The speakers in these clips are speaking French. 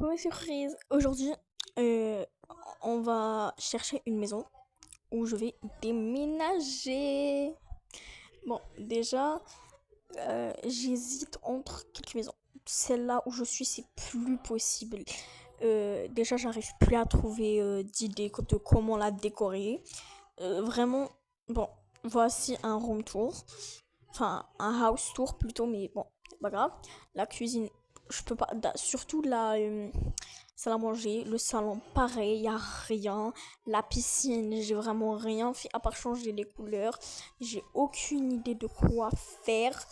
coucou mes surprises. Aujourd'hui, euh, on va chercher une maison où je vais déménager. Bon, déjà, j'hésite entre quelques maisons. Celle-là où je suis, c'est plus possible. Déjà, j'arrive plus à trouver d'idées de comment la décorer. Vraiment, bon, voici un room tour. Enfin, un house tour plutôt, mais bon, c'est pas grave. La cuisine, je peux pas. Surtout la salle à manger, le salon, pareil, y a rien. La piscine, j'ai vraiment rien fait à part changer les couleurs. J'ai aucune idée de quoi faire.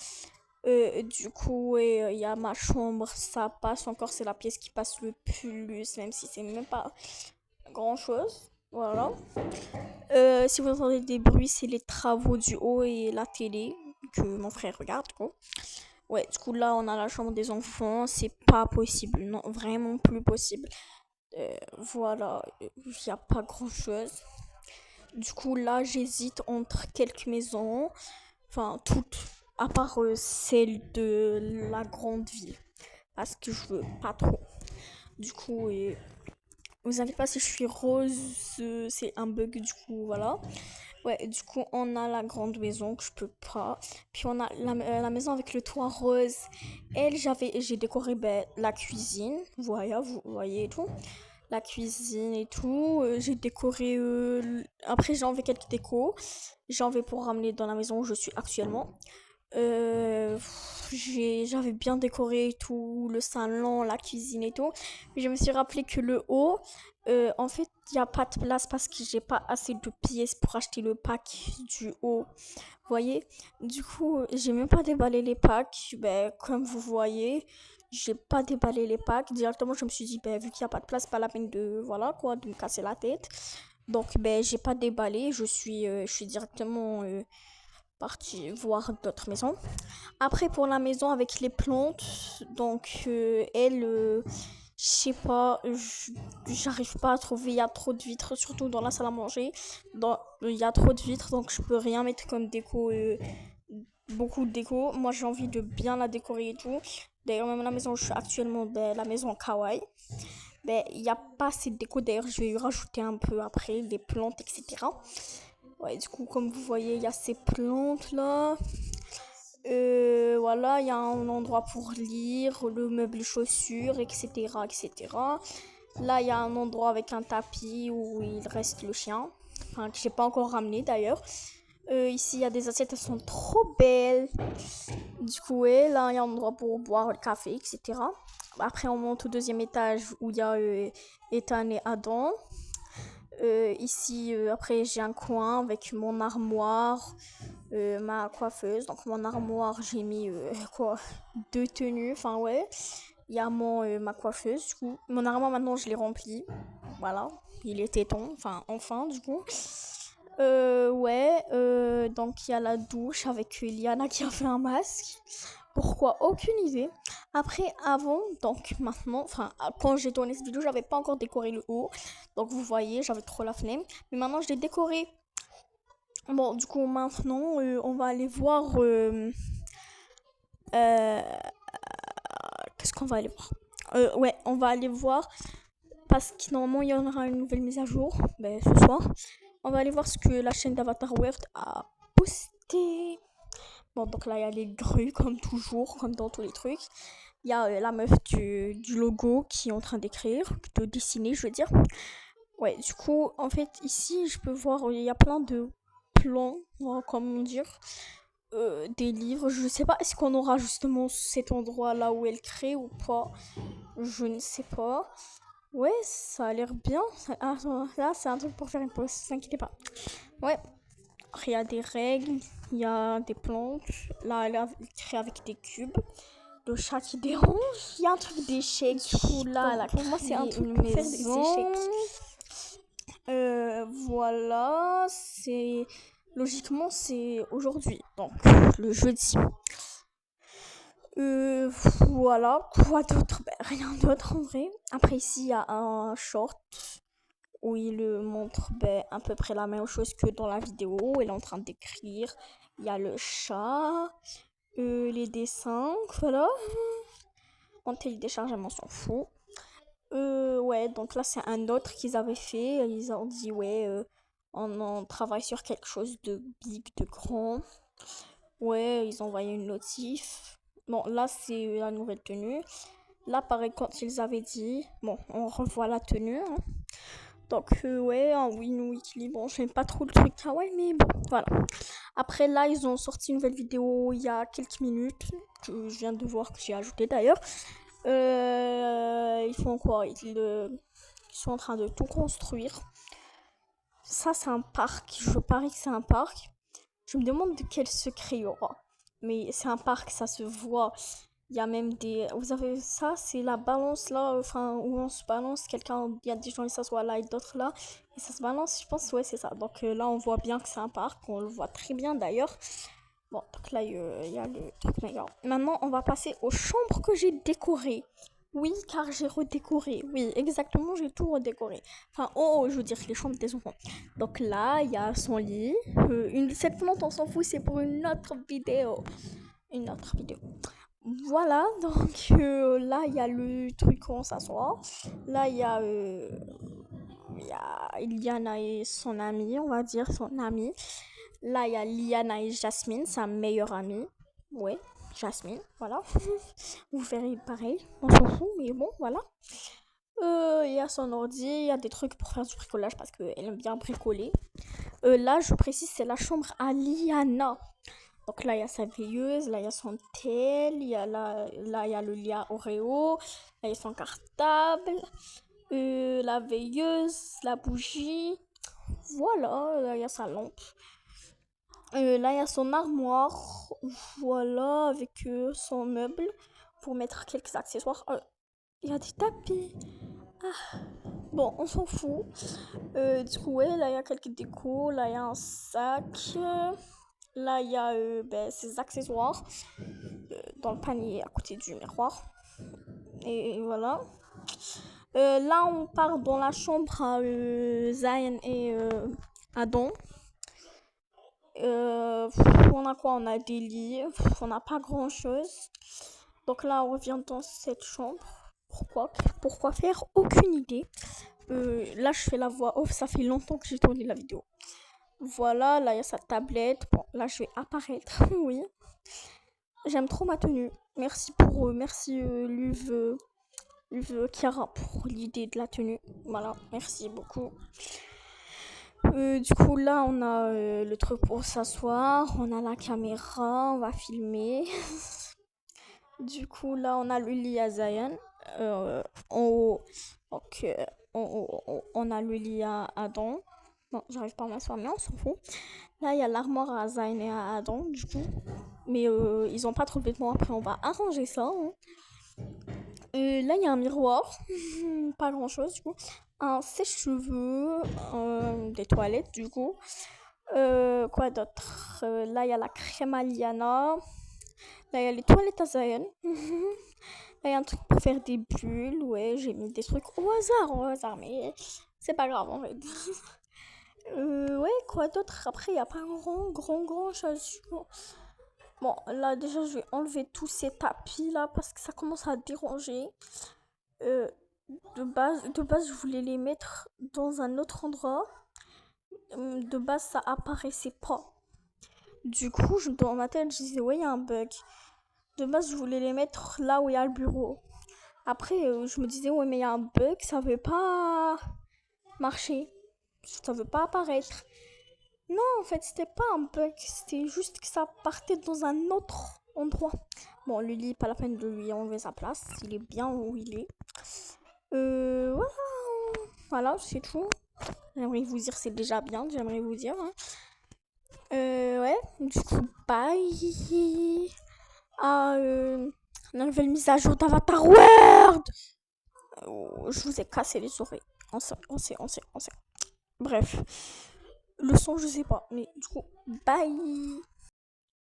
Du coup, il y a ma chambre, ça passe encore, c'est la pièce qui passe le plus, même si c'est même pas grand chose. Voilà. Si vous entendez des bruits, c'est les travaux du haut et la télé que mon frère regarde, quoi. Ouais, du coup, là, on a la chambre des enfants. C'est pas possible. Non, vraiment plus possible. Voilà, il n'y a pas grand-chose. Du coup, là, j'hésite entre quelques maisons. Enfin, toutes. À part celle de la grande ville. Parce que je veux pas trop. Du coup, vous inquiétez pas si je suis rose. C'est un bug, du coup, voilà. Ouais, du coup, on a la grande maison que je peux pas. Puis on a la maison avec le toit rose. J'ai décoré la cuisine. Voilà, vous voyez et tout. La cuisine et tout. J'ai décoré. Après, j'ai enlevé quelques décos. J'ai enlevé pour ramener dans la maison où je suis actuellement. Euh, J'avais bien décoré tout, le salon, la cuisine et tout. Mais je me suis rappelé que le haut, en fait, il n'y a pas de place parce que j'ai pas assez de pièces pour acheter le pack du haut. Vous voyez? Du coup, j'ai même pas déballé les packs. Ben, comme vous voyez, j'ai pas déballé les packs. Directement, je me suis dit, ben, vu qu'il n'y a pas de place, pas la peine de, voilà, quoi, de me casser la tête. Donc, ben, j'ai pas déballé. Je suis directement partie voir d'autres maisons. Après, pour la maison avec les plantes, donc je sais pas, j'arrive pas à trouver, il y a trop de vitres, surtout dans la salle à manger. Il y a trop de vitres, donc je peux rien mettre comme déco, beaucoup de déco. Moi, j'ai envie de bien la décorer et tout. D'ailleurs, même la maison où je suis actuellement, la maison kawaii, il n'y a pas assez de déco. D'ailleurs, je vais y rajouter un peu après, les plantes, etc. Ouais, du coup, comme vous voyez, il y a ces plantes là. Voilà, il y a un endroit pour lire, le meuble chaussures, etc., etc. Là, il y a un endroit avec un tapis où il reste le chien, enfin, que j'ai pas encore ramené d'ailleurs. Ici, il y a des assiettes, elles sont trop belles. Du coup, ouais, là, il y a un endroit pour boire le café, etc. Après, on monte au deuxième étage où il y a Ethan et Adam. Ici, après, j'ai un coin avec mon armoire, ma coiffeuse. Donc, mon armoire, j'ai mis quoi, deux tenues. Enfin, ouais. Il y a ma coiffeuse, du coup. Mon armoire, maintenant, je l'ai rempli. Voilà. Il était temps. Enfin, du coup. Ouais. Donc, il y a la douche avec Liana qui a fait un masque. Pourquoi? Aucune idée. Après, avant, donc maintenant, quand j'ai tourné cette vidéo, j'avais pas encore décoré le haut. Donc, vous voyez, j'avais trop la flemme. Mais maintenant, je l'ai décoré. Bon, du coup, maintenant, on va aller voir. Euh, Qu'est-ce qu'on va aller voir? Ouais, on va aller voir. Parce que normalement, il y en aura une nouvelle mise à jour. Ce soir. On va aller voir ce que la chaîne d'Avatar World a posté. Bon, donc là, il y a les grues, comme toujours, comme dans tous les trucs. Il y a la meuf du logo qui est en train d'écrire, de dessiner, je veux dire. Ouais, du coup, en fait, ici, je peux voir, il y a plein de plans, comment dire, des livres. Je sais pas, est-ce qu'on aura justement cet endroit là où elle crée ou pas? Je ne sais pas. Ouais, ça a l'air bien. Là, c'est un truc pour faire une pause, ne t'inquiétez pas. Ouais, il y a des règles, il y a des plantes. Là, elle a créé avec des cubes. Le chat qui dérange. Il y a un truc d'échec. Du coup, là, là, pour moi, c'est un truc pour faire des échecs. Voilà, c'est logiquement c'est aujourd'hui, donc le jeudi. Voilà, quoi d'autre? Rien d'autre en vrai. Après ici il y a un short où il montre à peu près la même chose que dans la vidéo. Elle est en train d'écrire. Il y a le chat, les dessins, voilà. En téléchargement, on s'en fout. Ouais, donc là, c'est un autre qu'ils avaient fait. Ils ont dit, ouais, on travaille sur quelque chose de big, de grand. Ouais, ils ont envoyé une notif. Bon, là, c'est la nouvelle tenue. Là, pareil, quand ils avaient dit, bon, on revoit la tenue, hein. Donc, ouais, un win-weekly. Bon, j'aime pas trop le truc kawaii, mais bon, voilà. Après, là, ils ont sorti une nouvelle vidéo il y a quelques minutes, que je viens de voir, que j'ai ajouté d'ailleurs. Ils font quoi? Ils sont en train de tout construire. Ça, c'est un parc. Je parie que c'est un parc. Je me demande de quel secret il y aura. Mais c'est un parc, ça se voit. Il y a même des. Vous avez ça, c'est la balance là, enfin, où on se balance. Il y a des gens qui s'assoient là et d'autres là. Et ça se balance, je pense, ouais, c'est ça. Donc là, on voit bien que c'est un parc. On le voit très bien d'ailleurs. Bon, donc là, il y a le truc meilleur. Maintenant, on va passer aux chambres que j'ai décorées. Oui, car j'ai redécoré. Oui, exactement, j'ai tout redécoré. Enfin, je veux dire les chambres des enfants. Donc là, il y a son lit. Cette plante, on s'en fout, c'est pour une autre vidéo. Une autre vidéo. Voilà, donc là, il y a le truc où on s'assoit. Là, il y a Iliana et son amie, on va dire son amie. Là, il y a Liana et Jasmine, sa meilleure amie. Ouais, Jasmine, voilà. Vous verrez pareil, on s'en fout, mais bon, voilà. Il y a son ordi, il y a des trucs pour faire du bricolage parce qu'elle aime bien bricoler. Là, je précise, c'est la chambre à Liana. Donc là, il y a sa veilleuse, là, il y a son tel, là, il y a le lit à Oreo, là, il y a son cartable, la veilleuse, la bougie. Voilà, là, il y a sa lampe. Là, il y a son armoire, voilà, avec son meuble pour mettre quelques accessoires. Il y a des tapis. Ah. Bon, on s'en fout. Du coup, ouais, là, il y a quelques décos. Là, il y a un sac. Là, il y a ses accessoires dans le panier à côté du miroir. Et voilà. Là, on part dans la chambre à Zayn et Adam. On a quoi? On a des lits. On n'a pas grand chose. Donc là, on revient dans cette chambre. Pourquoi faire? Aucune idée. Là, je fais la voix off. Ça fait longtemps que j'ai tourné la vidéo. Voilà, là, il y a sa tablette. Bon, là, je vais apparaître. Oui. J'aime trop ma tenue. Merci Luve Chiara pour l'idée de la tenue. Voilà, merci beaucoup. Du coup, là, on a le truc pour s'asseoir. On a la caméra. On va filmer. Du coup, là, on a le lit à Zayan. En haut, donc, on a le lit à Adam. Non, j'arrive pas à m'asseoir, mais on s'en fout. Là, il y a l'armoire à Zayn et à Adam, du coup. Mais ils ont pas trop de vêtements. Après, on va arranger ça. Hein. Là, il y a un miroir. Pas grand chose, du coup. Un sèche-cheveux. Des toilettes, du coup. Quoi d'autre? Là, il y a la crème à Liana. Là, il y a les toilettes à Zayn. Là, il y a un truc pour faire des bulles. Ouais, j'ai mis des trucs au hasard, mais c'est pas grave en fait. Ouais, quoi d'autre? Après, il n'y a pas grand chose. Bon, là, déjà, je vais enlever tous ces tapis là parce que ça commence à déranger. De base, je voulais les mettre dans un autre endroit. De base, ça apparaissait pas. Du coup, dans ma tête, je disais, ouais, il y a un bug. De base, je voulais les mettre là où il y a le bureau. Après, je me disais, ouais, mais il y a un bug, ça veut pas marcher. Ça veut pas apparaître. Non, en fait, c'était pas un bug. C'était juste que ça partait dans un autre endroit. Bon, le lit, pas la peine de lui enlever sa place. Il est bien où il est. Voilà, c'est tout. J'aimerais vous dire, c'est déjà bien. J'aimerais vous dire. Hein. Ouais, du coup, bye. La nouvelle mise à jour d'Avatar World. Je vous ai cassé les oreilles. On sait. Bref. Le son, je sais pas. Mais du coup, bye.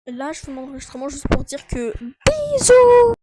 Là, je fais mon enregistrement juste pour dire que bisous.